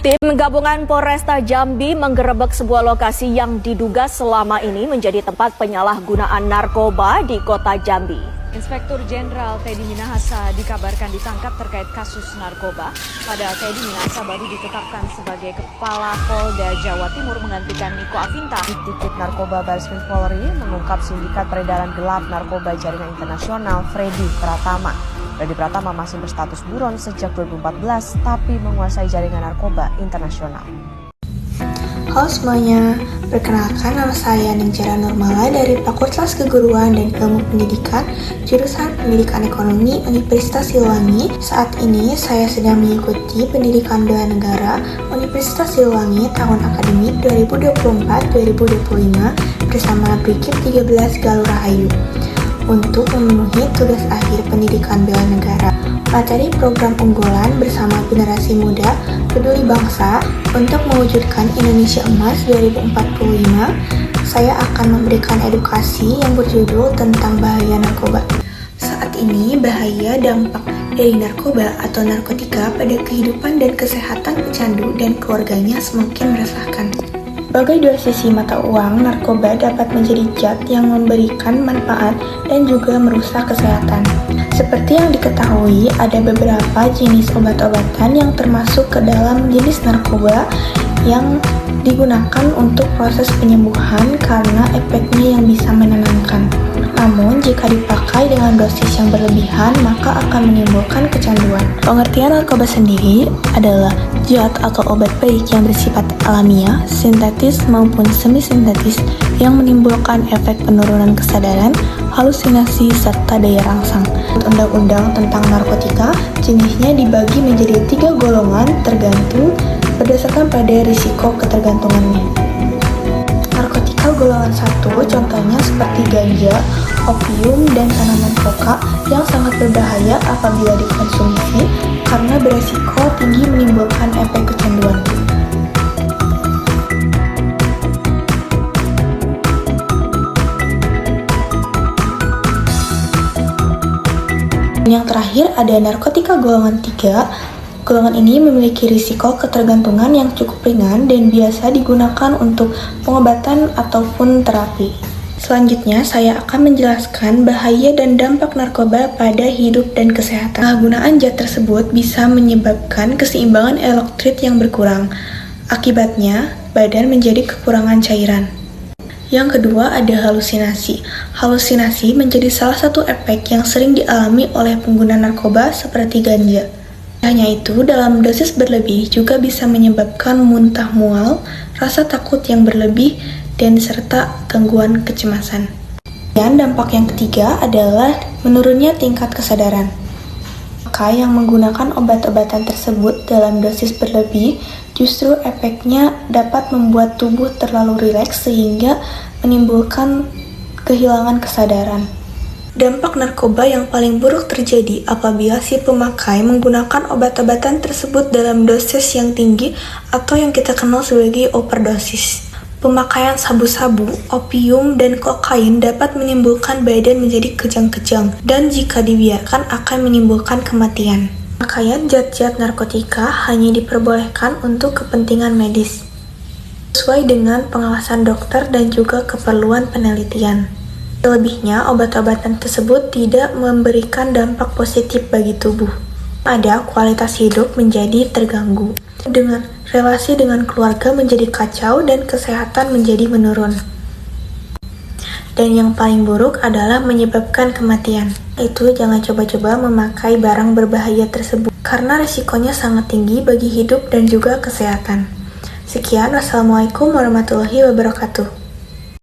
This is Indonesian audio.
Tim gabungan Polresta Jambi menggerebek sebuah lokasi yang diduga selama ini menjadi tempat penyalahgunaan narkoba di kota Jambi. Inspektur Jenderal Teddy Minahasa dikabarkan ditangkap terkait kasus narkoba. Padahal Teddy Minahasa baru ditetapkan sebagai Kepala Polda Jawa Timur menggantikan Niko Afinta. Diktit Narkoba Bareskrim Polri mengungkap sindikat peredaran gelap narkoba jaringan internasional Freddy Pratama. Freddy Pratama masih berstatus buron sejak 2014, tapi menguasai jaringan narkoba internasional. Halo semuanya, perkenalkan nama saya Ninjara Normala dari Fakultas Keguruan dan Ilmu Pendidikan, jurusan Pendidikan Ekonomi Universitas Siliwangi. Saat ini saya sedang mengikuti pendidikan bela negara Universitas Siliwangi tahun akademik 2024-2025 bersama Brigif 13 Galur Rahayu. Untuk memenuhi tugas akhir pendidikan bela negara, materi program unggulan bersama generasi muda peduli bangsa untuk mewujudkan Indonesia Emas 2045, saya akan memberikan edukasi yang berjudul tentang bahaya narkoba. Saat ini, bahaya dampak dari narkoba atau narkotika pada kehidupan dan kesehatan pecandu dan keluarganya semakin meresahkan. Sebagai dua sisi mata uang, narkoba dapat menjadi zat yang memberikan manfaat dan juga merusak kesehatan. Seperti yang diketahui, ada beberapa jenis obat-obatan yang termasuk ke dalam jenis narkoba yang digunakan untuk proses penyembuhan karena efeknya yang bisa menenangkan. Namun, jika dipakai dengan dosis yang berlebihan, maka akan menimbulkan kecanduan. Pengertian narkoba sendiri adalah zat atau obat baik yang bersifat alamiah, sintetis maupun semi-sintetis yang menimbulkan efek penurunan kesadaran, halusinasi, serta daya rangsang. Undang-undang tentang narkotika jenisnya dibagi menjadi 3 golongan tergantung berdasarkan pada risiko ketergantungannya. Narkotika golongan 1 contohnya seperti ganja, opium, dan tanaman koka yang sangat berbahaya apabila dikonsumsi karena beresiko tinggi menimbulkan efek kecanduan. Yang terakhir ada narkotika golongan 3. Golongan ini memiliki risiko ketergantungan yang cukup ringan dan biasa digunakan untuk pengobatan ataupun terapi. Selanjutnya, saya akan menjelaskan bahaya dan dampak narkoba pada hidup dan kesehatan. Penggunaan zat tersebut bisa menyebabkan keseimbangan elektrolit yang berkurang. Akibatnya, badan menjadi kekurangan cairan. Yang kedua ada halusinasi. Halusinasi menjadi salah satu efek yang sering dialami oleh pengguna narkoba seperti ganja. Hanya itu, dalam dosis berlebih juga bisa menyebabkan muntah mual, rasa takut yang berlebih, dan serta gangguan kecemasan. Dan dampak yang ketiga adalah menurunnya tingkat kesadaran. Maka yang menggunakan obat-obatan tersebut dalam dosis berlebih, justru efeknya dapat membuat tubuh terlalu rileks sehingga menimbulkan kehilangan kesadaran. Dampak narkoba yang paling buruk terjadi apabila si pemakai menggunakan obat-obatan tersebut dalam dosis yang tinggi atau yang kita kenal sebagai overdosis. Pemakaian sabu-sabu, opium, dan kokain dapat menimbulkan badan menjadi kejang-kejang dan jika dibiarkan akan menimbulkan kematian. Pemakaian zat-zat narkotika hanya diperbolehkan untuk kepentingan medis, sesuai dengan pengawasan dokter dan juga keperluan penelitian. Selebihnya, obat-obatan tersebut tidak memberikan dampak positif bagi tubuh. Ada kualitas hidup menjadi terganggu, dengan relasi dengan keluarga menjadi kacau dan kesehatan menjadi menurun. Dan yang paling buruk adalah menyebabkan kematian. Itu jangan coba-coba memakai barang berbahaya tersebut karena risikonya sangat tinggi bagi hidup dan juga kesehatan. Sekian, wassalamualaikum warahmatullahi wabarakatuh.